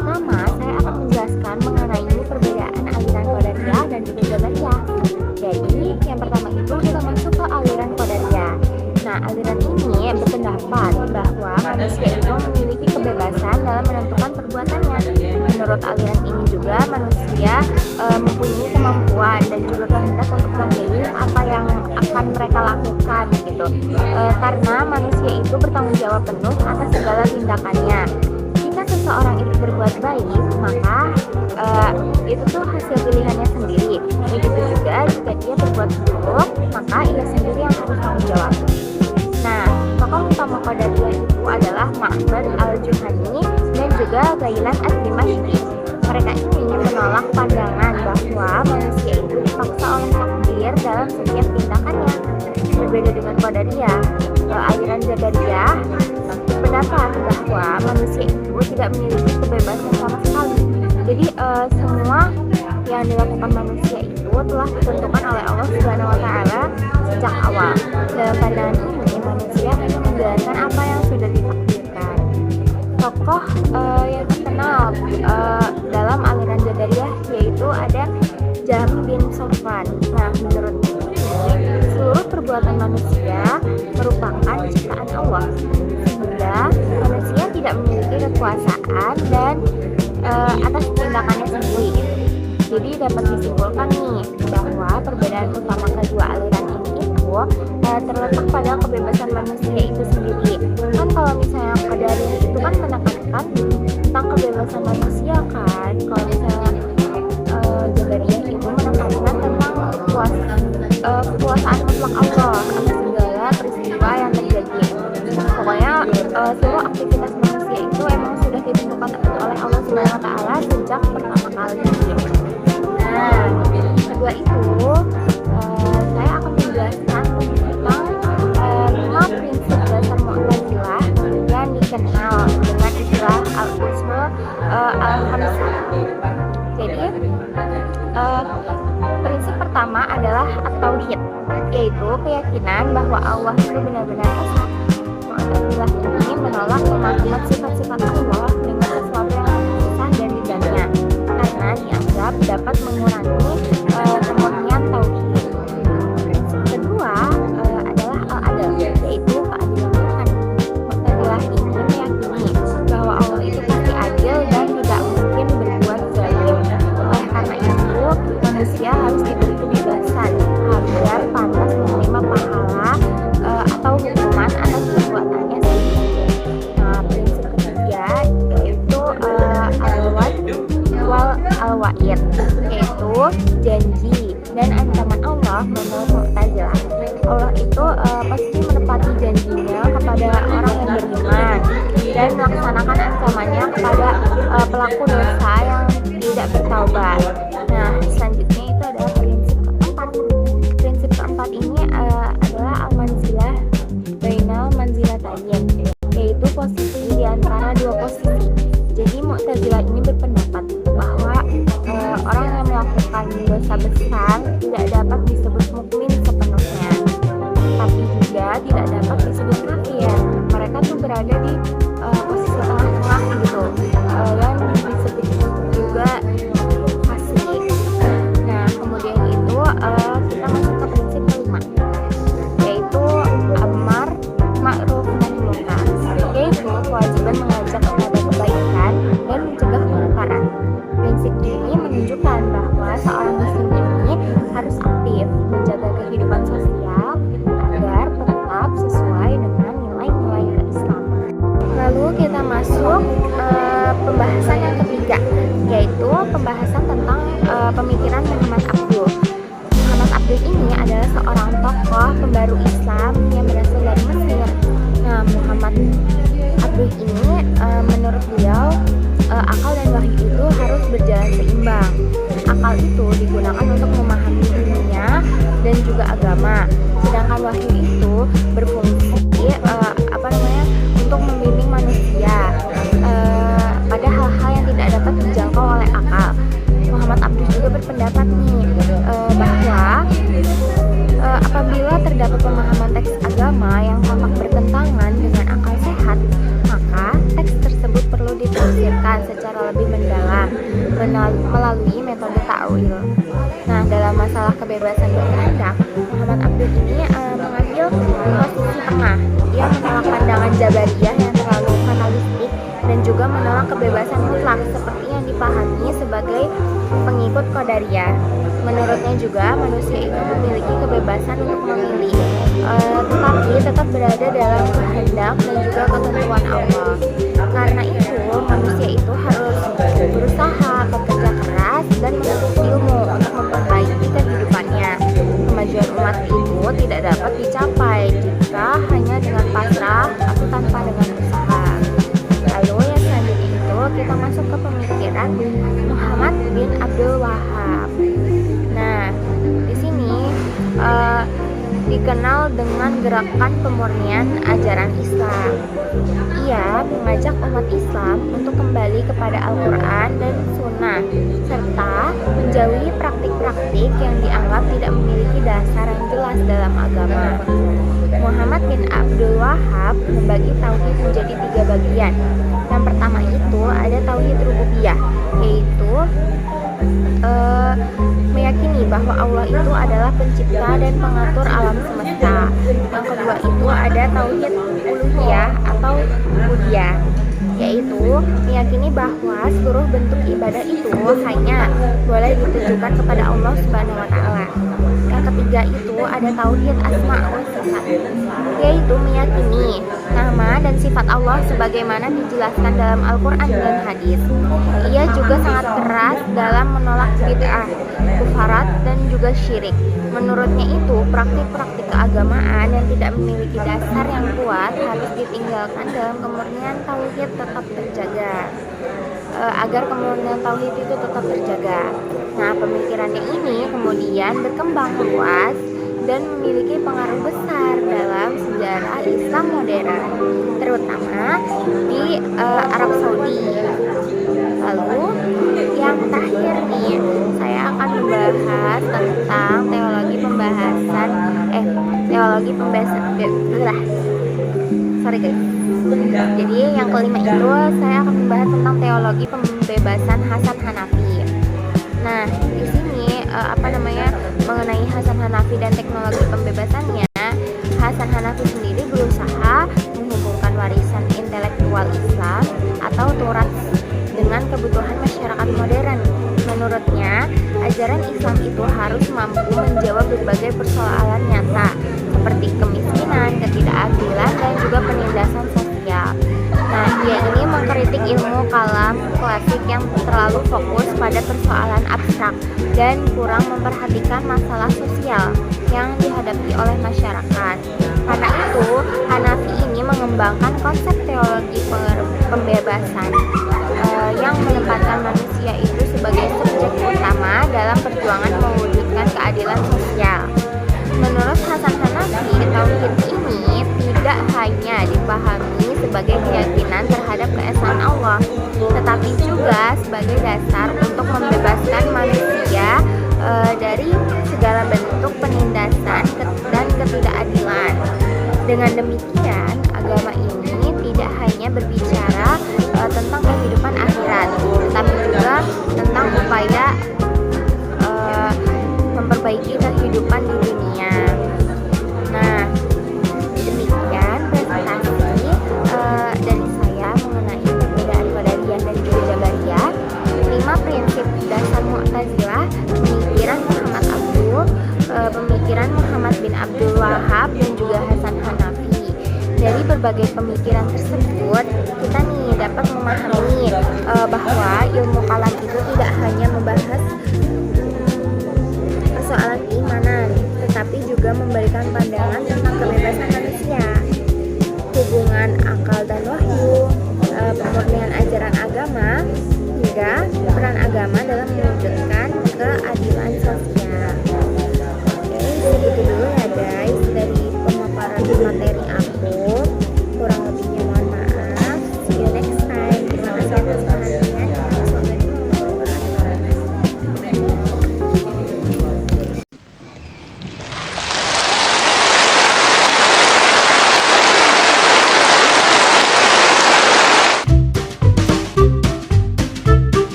pertama, saya akan menjelaskan mengenai perbedaan aliran Qadariyah dan juga Jabariyah. Jadi, yang pertama itu kita masuk ke aliran Qadariyah. Nah, aliran ini berpendapat bahwa manusia itu memiliki kebebasan dalam menentukan perbuatannya. Menurut aliran ini juga manusia mempunyai kemampuan dan juga kehendak untuk memilih apa yang akan mereka lakukan gitu. Karena manusia itu bertanggung jawab penuh atas segala tindakannya. Jika seseorang itu berbuat baik, maka itu tuh hasil pilihannya sendiri. Begitu juga jika dia berbuat buruk, maka ia sendiri yang harus tanggung jawab. Nah, tokoh utama Qadariyah itu adalah Ma'bad al-Juhani dan juga Ghailan ad-Dimashqi. Mereka ini menolak pandangan bahwa manusia itu dipaksa oleh takdir dalam setiap tindakannya. Berbeda dengan Qadariyah, aliran Jabariyah berpendapat bahwa manusia itu tidak memiliki kebebasan sama sekali. Jadi semua yang dilakukan manusia itu telah ditentukan oleh Allah Subhanahu wa taala sejak awal. Dalam pandangan ini manusia hanya menjalankan apa yang sudah ditakdirkan. Tokoh yang terkenal dalam aliran Jabariyah yaitu ada Jahm bin Safwan. Nah, menurut ini seluruh perbuatan manusia merupakan ciptaan Allah, sehingga manusia tidak memiliki kekuasaan dan atas tindakannya sendiri. Jadi dapat disimpulkan nih bahwa perbedaan utama kedua aliran ini itu terletak pada kebebasan manusia itu sendiri. Kan kalau misalnya Qadariyah itu kan menekankan tentang kebebasan manusia kan, kalau misalnya Jabariyah itu menekankan tentang kekuasaan mutlak Allah atas segala peristiwa yang terjadi. Pokoknya seluruh aktivitas manusia itu emang sudah ditentukan oleh Allah Subhanahu wa taala sejak pertama kali. Nah, kedua itu saya akan menjelaskan tentang 5 prinsip dasar Mu'tazilah yang dikenal dengan istilah al-usul al-khamsah. Jadi prinsip pertama adalah at-tauhid, yaitu keyakinan bahwa Allah itu benar-benar esa. Mu'tazilah ini menolak pemahaman sifat-sifat Allah dengan sesuatu yang susah dan tidaknya, karena dianggap dapat mengurangi kemurnian tauhid. Kedua adalah al-adl, yaitu keadilan Tuhan. Mu'tazilah ini meyakini bahwa Allah itu pasti adil dan tidak mungkin berbuat zalim. Oleh karena itu, manusia harus diberi kebebasan agar pantas menerima pahala atau hukuman atas perbuatannya sendiri. Nah, prinsip ketiga yaitu al-wa'd wal al-wa'id, yaitu janji dan ancaman Allah menurut Mu'tazilah. Allah itu pasti menepati janjinya kepada orang yang beriman dan melaksanakan ancamannya kepada pelaku dosa yang tidak bertaubat. Nah, selanjutnya itu adalah prinsip keempat. Prinsip keempat ini adalah al-manzilah bainal manzilatayn, yaitu posisi di antara dua posisi. Jadi Mu'tazilah ini berpendapat bahwa orang yang melakukan dosa besar tidak dapat disebut mukmin sepenuhnya, tapi juga tidak dapat disebut kafir. Mereka tuh berada di posisi tengah-tengah gitu, dan disebut juga fasik. Nah, kemudian itu kita masuk ke prinsip kelima, yaitu amar ma'ruf nahi munkar, yaitu kewajiban mengajak kepada kebaikan dan mencegah kemungkaran. Prinsip ini menunjukkan bahwa seorang muslim ini harus aktif menjaga kehidupan sosial agar tetap sesuai dengan nilai-nilai keislaman. Lalu kita masuk pembahasan yang ketiga, yaitu pembahasan tentang pemikiran Muhammad Abduh. Muhammad Abduh ini adalah seorang tokoh pembaru Islam yang berasal dari Mesir. Nah, Muhammad Abduh ini menurut beliau akal dan wahyu itu harus berjalan seimbang. Akal itu digunakan untuk memahami dunia dan juga agama, sedangkan wahyu itu berfungsi untuk membimbing manusia pada hal-hal yang tidak dapat dijangkau oleh akal. Muhammad Abduh juga berpendapat nih bahwa apabila terdapat pemahaman teks agama yang tampak bertentangan dengan akal sehat, maka teks tersebut perlu ditafsirkan secara lebih melalui metode ta'wil. Nah, dalam masalah kebebasan berkehendak, Muhammad Abdul ini mengambil posisi tengah. Dia menolak pandangan Jabariyah yang terlalu fatalistik dan juga menolak kebebasan mutlak seperti yang dipahami sebagai pengikut Qadariyah. Menurutnya juga manusia itu memiliki kebebasan untuk memilih, tetapi tetap berada dalam kehendak dan juga ketentuan Allah. Karena itu manusia itu harus berusaha, bekerja keras dan menuntut ilmu untuk memperbaiki kehidupannya. Kemajuan umat itu tidak dapat dicapai jika hanya dengan pasrah atau tanpa dengan usaha. Lalu yang selanjutnya itu kita masuk ke pemikiran Muhammad bin Abdul Wahab. Nah, di sini dikenal dengan gerakan pemurnian ajaran Islam. Ia mengajak umat Islam untuk kembali kepada Al-Quran dan Sunnah, serta menjauhi praktik-praktik yang dianggap tidak memiliki dasar yang jelas dalam agama. Muhammad bin Abdul Wahab membagi tauhid menjadi 3 bagian. Yang pertama itu ada tauhid rububiyah, yaitu meyakini bahwa Allah itu adalah pencipta dan pengatur alam semesta. Yang kedua itu ada tauhid uluhiyah atau ubudiyah, yaitu meyakini bahwa seluruh bentuk ibadah itu hanya boleh ditujukan kepada Allah Subhanahu wa taala. Yang ketiga itu ada tauhid asma wa sifat, yaitu meyakini nama dan sifat Allah sebagaimana dijelaskan dalam Al-Quran dan hadis. Ia juga sangat keras dalam menolak bid'ah, kufarat dan juga syirik. Menurutnya itu praktik-praktik keagamaan yang tidak memiliki dasar yang kuat harus ditinggalkan dalam kemurnian tauhid tetap terjaga. Agar kemurnian tauhid itu tetap terjaga. Nah, pemikirannya ini kemudian berkembang luas dan memiliki pengaruh besar dalam sejarah Islam modern, terutama di Arab Saudi. Lalu yang terakhir nih, saya akan membahas tentang teologi pembahasan Jadi yang kelima itu saya akan membahas tentang teologi pembebasan Hasan Hanafi. Nah, di sini mengenai Hasan Hanafi dan teknologi pembebasannya, Hasan Hanafi sendiri berusaha menghubungkan warisan intelektual Islam atau Taurat dengan kebutuhan masyarakat modern. Menurutnya, ajaran Islam itu harus mampu menjawab berbagai persoalan nyata seperti kemiskinan, ketidakadilan, dan juga penindasan sosial. Nah, dia ini mengkritik ilmu kalam klasik yang terlalu fokus pada persoalan abstrak dan kurang memperhatikan masalah sosial yang dihadapi oleh masyarakat. Karena itu, Hanafi ini mengembangkan konsep teologi pembebasan yang menempatkan manusia itu sebagai subjek utama dalam perjuangan mewujudkan keadilan sosial. Menurut Hasan Hanafi, tauhid ini tidak hanya dipahami sebagai keyakinan terhadap keesaan Allah, tetapi juga sebagai dasar untuk membebaskan manusia dari segala bentuk penindasan dan ketidakadilan. Dengan demikian, agama ini tidak hanya berbicara tentang kehidupan akhirat, tetapi juga tentang upaya memperbaiki kehidupan di dunia. Nah, demikian presentasi dari saya mengenai perbedaan Qadariyah dan juga Jabariyah, 5 prinsip dasar Mu'tazilah, pemikiran Muhammad bin Abdul Wahab dan juga Hasan Hanafi. Dari berbagai pemikiran tersebut, kita nih dapat memahami bahwa ilmu kalam itu tidak hanya membahas persoalan keimanan, tetapi juga memberikan pandangan tentang kebebasan manusia, hubungan akal dan wahyu, pemurnian ajaran agama, hingga peran agama dalam mewujudkan keadilan sosial. Oke, segitu dulu ya guys dari pemaparan materi aku.